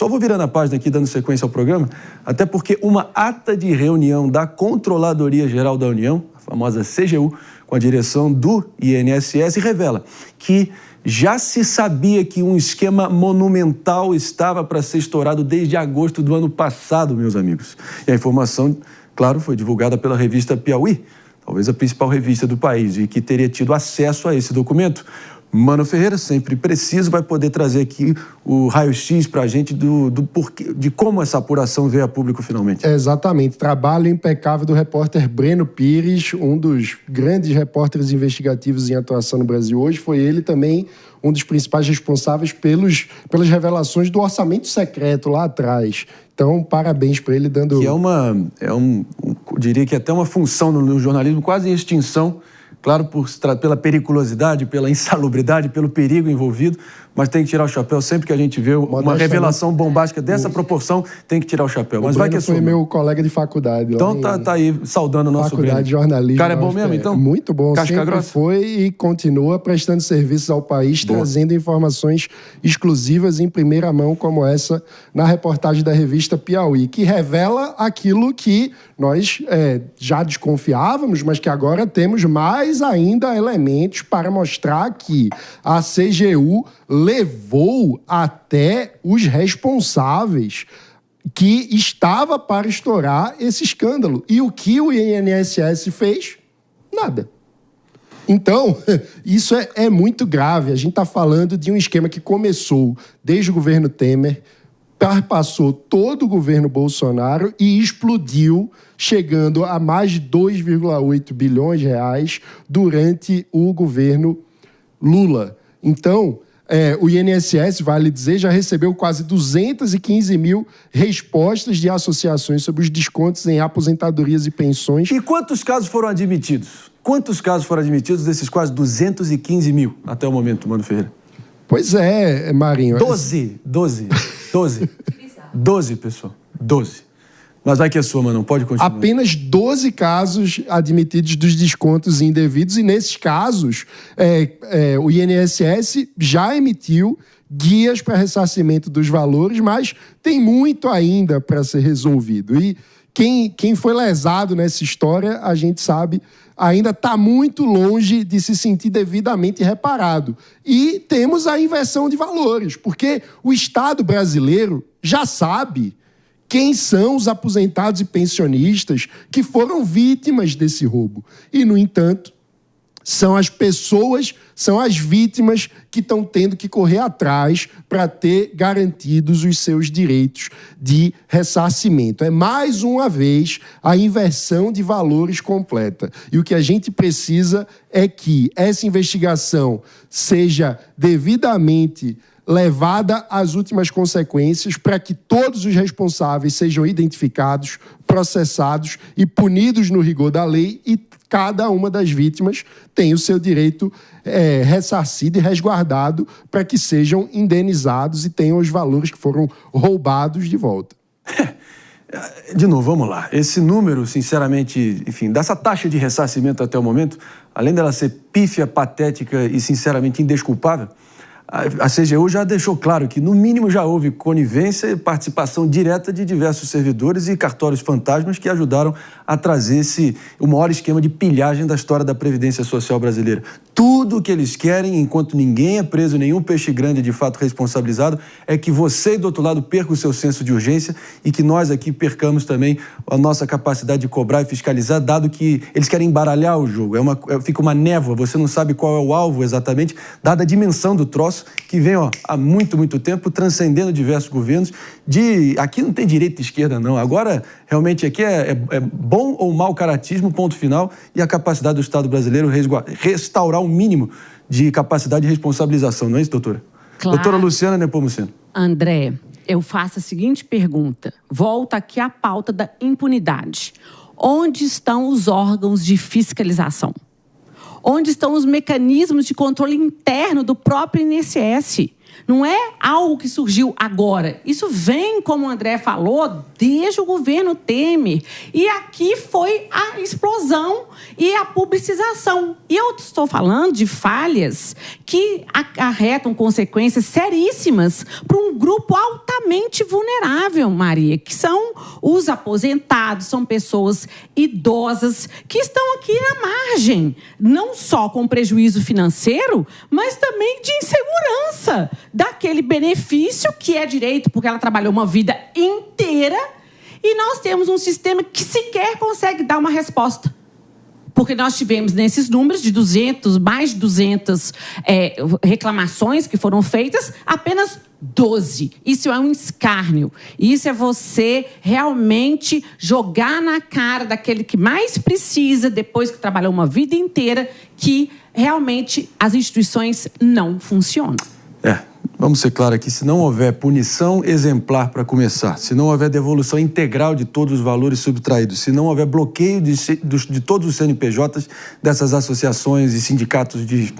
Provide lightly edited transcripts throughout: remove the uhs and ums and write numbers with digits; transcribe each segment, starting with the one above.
Só vou virando a página aqui, dando sequência ao programa, até porque uma ata de reunião da Controladoria Geral da União, a famosa CGU, com a direção do INSS, revela que já se sabia que um esquema monumental estava para ser estourado desde agosto do ano passado, meus amigos. E a informação, claro, foi divulgada pela revista Piauí, talvez a principal revista do país, e que teria tido acesso a esse documento. Mano Ferreira, sempre preciso, vai poder trazer aqui o raio-x para a gente do porquê, de como essa apuração veio a público finalmente. Exatamente. Trabalho impecável do repórter Breno Pires, um dos grandes repórteres investigativos em atuação no Brasil hoje. Foi ele também um dos principais responsáveis pelas revelações do orçamento secreto lá atrás. Então, parabéns para ele dando... Que eu diria que até uma função no jornalismo quase em extinção, claro, pela periculosidade, pela insalubridade, pelo perigo envolvido, mas tem que tirar o chapéu. Sempre que a gente vê uma revelação bombástica dessa proporção, tem que tirar o chapéu. Mas vai que foi meu colega de faculdade. Então tá aí, saudando o nosso faculdade de jornalismo. O cara é bom mesmo, então? Muito bom. Casca sempre grossa? Foi e continua prestando serviços ao país, trazendo informações exclusivas em primeira mão, como essa, na reportagem da revista Piauí, que revela aquilo que nós já desconfiávamos, mas que agora temos mais ainda elementos para mostrar que a CGU levou até os responsáveis que estava para estourar esse escândalo. E o que o INSS fez? Nada. Então, isso é muito grave. A gente está falando de um esquema que começou desde o governo Temer, passou todo o governo Bolsonaro e explodiu, chegando a mais de 2,8 bilhões de reais durante o governo Lula. Então, o INSS, vale dizer, já recebeu quase 215 mil respostas de associações sobre os descontos em aposentadorias e pensões. E quantos casos foram admitidos? Quantos casos foram admitidos desses quase 215 mil até o momento, Mano Ferreira? Pois é, Marinho. 12, pessoal. 12. Mas vai que é sua, mano, não pode continuar. Apenas 12 casos admitidos dos descontos indevidos, e nesses casos, o INSS já emitiu guias para ressarcimento dos valores, mas tem muito ainda para ser resolvido. E quem foi lesado nessa história, a gente sabe, ainda está muito longe de se sentir devidamente reparado. E temos a inversão de valores, porque o Estado brasileiro já sabe quem são os aposentados e pensionistas que foram vítimas desse roubo. E, no entanto, são as pessoas, são as vítimas que estão tendo que correr atrás para ter garantidos os seus direitos de ressarcimento. É, mais uma vez, a inversão de valores completa. E o que a gente precisa é que essa investigação seja devidamente levada às últimas consequências para que todos os responsáveis sejam identificados, processados e punidos no rigor da lei, e cada uma das vítimas tem o seu direito ressarcido e resguardado para que sejam indenizados e tenham os valores que foram roubados de volta. De novo, vamos lá. Esse número, sinceramente, enfim, dessa taxa de ressarcimento até o momento, além dela ser pífia, patética e, sinceramente, indesculpável, a CGU já deixou claro que, no mínimo, já houve conivência e participação direta de diversos servidores e cartórios fantasmas que ajudaram a trazer o maior esquema de pilhagem da história da Previdência Social brasileira. Tudo o que eles querem, enquanto ninguém é preso, nenhum peixe grande de fato responsabilizado, é que você, do outro lado, perca o seu senso de urgência e que nós aqui percamos também a nossa capacidade de cobrar e fiscalizar, dado que eles querem embaralhar o jogo. Fica uma névoa, você não sabe qual é o alvo exatamente, dada a dimensão do troço, que vem há muito, muito tempo, transcendendo diversos governos. Aqui não tem direita e esquerda, não. Agora, realmente, aqui é bom ou mau caratismo, ponto final, e a capacidade do Estado brasileiro restaurar um mínimo de capacidade de responsabilização, não é isso, doutora? Claro. Doutora Luciana Nepomuceno. André, eu faço a seguinte pergunta. Volta aqui à pauta da impunidade. Onde estão os órgãos de fiscalização? Onde estão os mecanismos de controle interno do próprio INSS? Não é algo que surgiu agora. Isso vem, como o André falou, desde o governo Temer. E aqui foi a explosão e a publicização. E eu estou falando de falhas que acarretam consequências seríssimas para um grupo altamente vulnerável, Maria, que são os aposentados, são pessoas idosas que estão aqui na margem, não só com prejuízo financeiro, mas também de insegurança daquele benefício que é direito, porque ela trabalhou uma vida inteira e nós temos um sistema que sequer consegue dar uma resposta. Porque nós tivemos nesses números de mais de 200 reclamações que foram feitas, apenas 12. Isso é um escárnio. Isso é você realmente jogar na cara daquele que mais precisa, depois que trabalhou uma vida inteira, que realmente as instituições não funcionam. Vamos ser claros aqui, se não houver punição exemplar para começar, se não houver devolução integral de todos os valores subtraídos, se não houver bloqueio de todos os CNPJs dessas associações e sindicatos de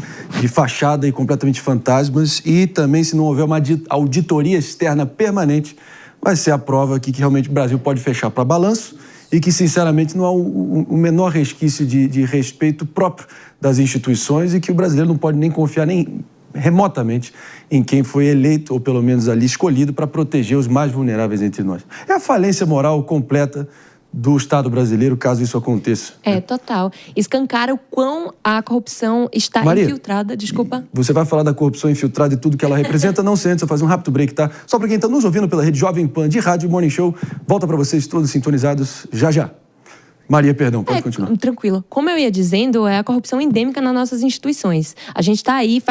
fachada e completamente fantasmas, e também se não houver uma auditoria externa permanente, vai ser a prova aqui que realmente o Brasil pode fechar para balanço e que, sinceramente, não há o menor resquício de respeito próprio das instituições e que o brasileiro não pode nem confiar nem remotamente em quem foi eleito, ou pelo menos ali escolhido, para proteger os mais vulneráveis entre nós. É a falência moral completa do Estado brasileiro, caso isso aconteça. Total. Escancara o quão a corrupção está infiltrada. Desculpa. Você vai falar da corrupção infiltrada e tudo que ela representa, não sei antes, eu fazer um rápido break, tá? Só para quem está nos ouvindo pela rede Jovem Pan de Rádio Morning Show, volta para vocês todos sintonizados já. Maria, perdão, pode continuar. Tranquilo. Como eu ia dizendo, é a corrupção endêmica nas nossas instituições. A gente está aí,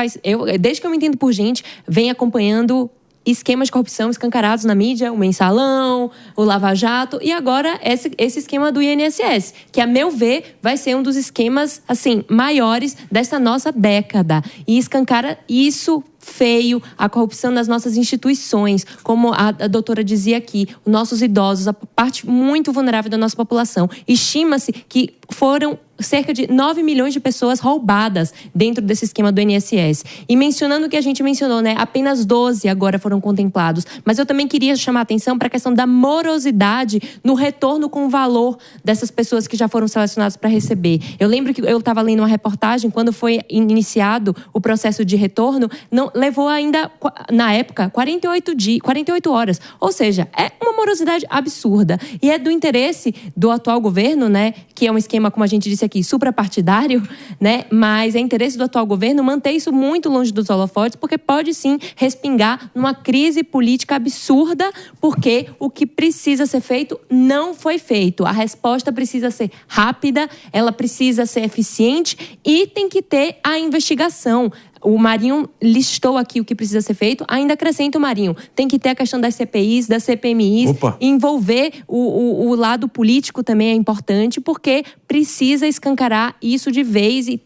desde que eu me entendo por gente, vem acompanhando esquemas de corrupção escancarados na mídia, o Mensalão, o Lava Jato, e agora esse esquema do INSS, que, a meu ver, vai ser um dos esquemas, assim, maiores dessa nossa década. E escancara isso feio, a corrupção nas nossas instituições, como a doutora dizia aqui, os nossos idosos, a parte muito vulnerável da nossa população. Estima-se que foram cerca de 9 milhões de pessoas roubadas dentro desse esquema do INSS. E mencionando o que a gente mencionou, né? Apenas 12 agora foram contemplados. Mas eu também queria chamar a atenção para a questão da morosidade no retorno com o valor dessas pessoas que já foram selecionadas para receber. Eu lembro que eu estava lendo uma reportagem, quando foi iniciado o processo de retorno, não levou ainda, na época, 48 horas. Ou seja, é uma morosidade absurda. E é do interesse do atual governo, né? Que é um esquema, como a gente disse aqui, suprapartidário, né? Mas é interesse do atual governo manter isso muito longe dos holofotes, porque pode sim respingar numa crise política absurda, porque o que precisa ser feito não foi feito. A resposta precisa ser rápida, ela precisa ser eficiente e tem que ter a investigação. O Marinho listou aqui o que precisa ser feito, ainda acrescenta o Marinho. Tem que ter a questão das CPIs, das CPMIs, envolver o lado político também é importante, porque precisa escancarar isso de vez e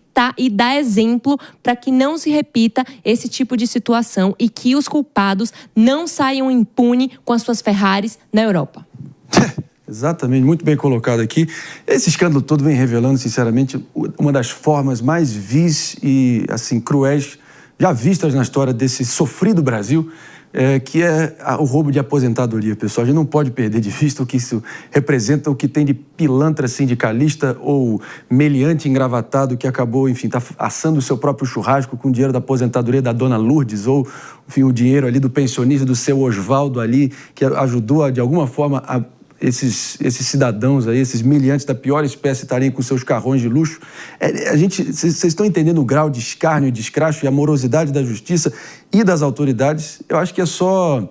dar exemplo para que não se repita esse tipo de situação e que os culpados não saiam impunes com as suas Ferraris na Europa. Exatamente, muito bem colocado aqui. Esse escândalo todo vem revelando, sinceramente, uma das formas mais vis e, assim, cruéis já vistas na história desse sofrido Brasil, que é o roubo de aposentadoria, pessoal. A gente não pode perder de vista o que isso representa, o que tem de pilantra sindicalista ou meliante engravatado que acabou, enfim, tá assando o seu próprio churrasco com o dinheiro da aposentadoria da dona Lourdes ou, enfim, o dinheiro ali do pensionista do seu Oswaldo ali, que ajudou, de alguma forma, a esses cidadãos aí, esses miliantes da pior espécie estarem com seus carrões de luxo. Vocês estão entendendo o grau de escárnio e descracho e a morosidade da justiça e das autoridades? Eu acho que é só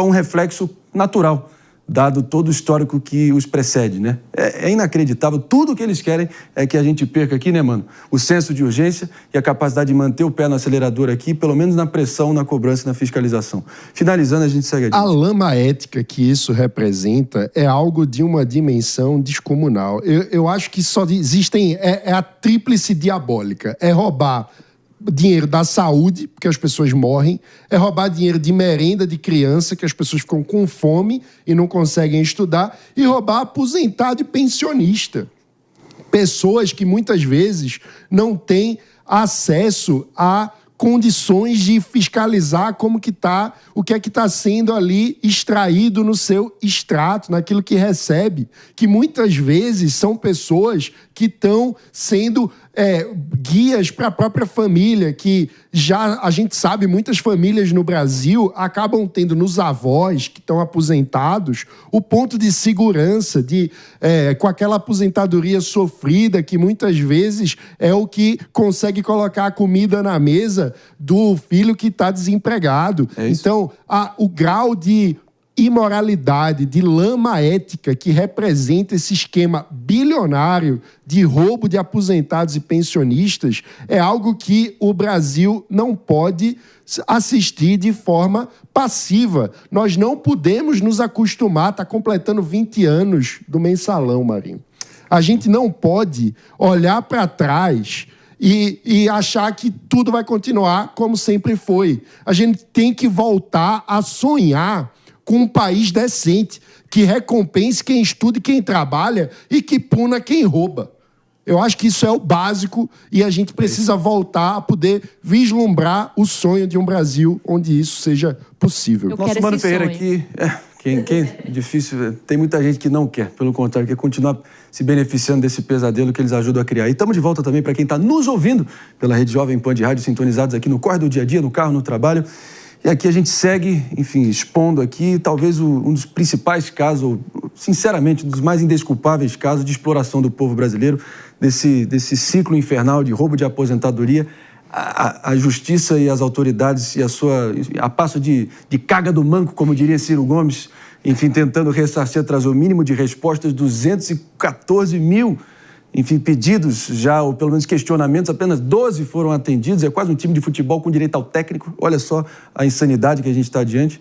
um reflexo natural, dado todo o histórico que os precede, né? É inacreditável. Tudo que eles querem é que a gente perca aqui, né, mano? O senso de urgência e a capacidade de manter o pé no acelerador aqui, pelo menos na pressão, na cobrança e na fiscalização. Finalizando, a gente segue adiante. A lama ética que isso representa é algo de uma dimensão descomunal. Eu acho que só existem... É a tríplice diabólica. É roubar dinheiro da saúde, porque as pessoas morrem, é roubar dinheiro de merenda de criança, que as pessoas ficam com fome e não conseguem estudar, e roubar aposentado e pensionista. Pessoas que muitas vezes não têm acesso a condições de fiscalizar como que tá, o que é que está sendo ali extraído no seu extrato, naquilo que recebe, que muitas vezes são pessoas que estão sendo guias para a própria família, que já a gente sabe, muitas famílias no Brasil acabam tendo nos avós que estão aposentados o ponto de segurança, com aquela aposentadoria sofrida, que muitas vezes é o que consegue colocar a comida na mesa do filho que está desempregado. Então, o grau de imoralidade, de lama ética que representa esse esquema bilionário de roubo de aposentados e pensionistas é algo que o Brasil não pode assistir de forma passiva. Nós não podemos nos acostumar, está completando 20 anos do Mensalão, Marinho. A gente não pode olhar para trás e achar que tudo vai continuar como sempre foi. A gente tem que voltar a sonhar com um país decente, que recompense quem estuda e quem trabalha e que puna quem rouba. Eu acho que isso é o básico e a gente precisa voltar a poder vislumbrar o sonho de um Brasil onde isso seja possível. Nosso Mano Ferreira aqui, difícil, tem muita gente que não quer, pelo contrário, quer continuar se beneficiando desse pesadelo que eles ajudam a criar. E estamos de volta também para quem está nos ouvindo pela Rede Jovem Pan de Rádio, sintonizados aqui no Corre do Dia a Dia, no carro, no trabalho. E aqui a gente segue, enfim, expondo aqui talvez um dos principais casos, ou, sinceramente, um dos mais indesculpáveis casos de exploração do povo brasileiro, desse ciclo infernal de roubo de aposentadoria. A justiça e as autoridades e a passo de caga do manco, como diria Ciro Gomes, enfim, tentando ressarcir, trazer o mínimo de respostas, 214 mil, enfim, pedidos já, ou pelo menos questionamentos, apenas 12 foram atendidos. É quase um time de futebol com direito ao técnico. Olha só a insanidade que a gente está diante.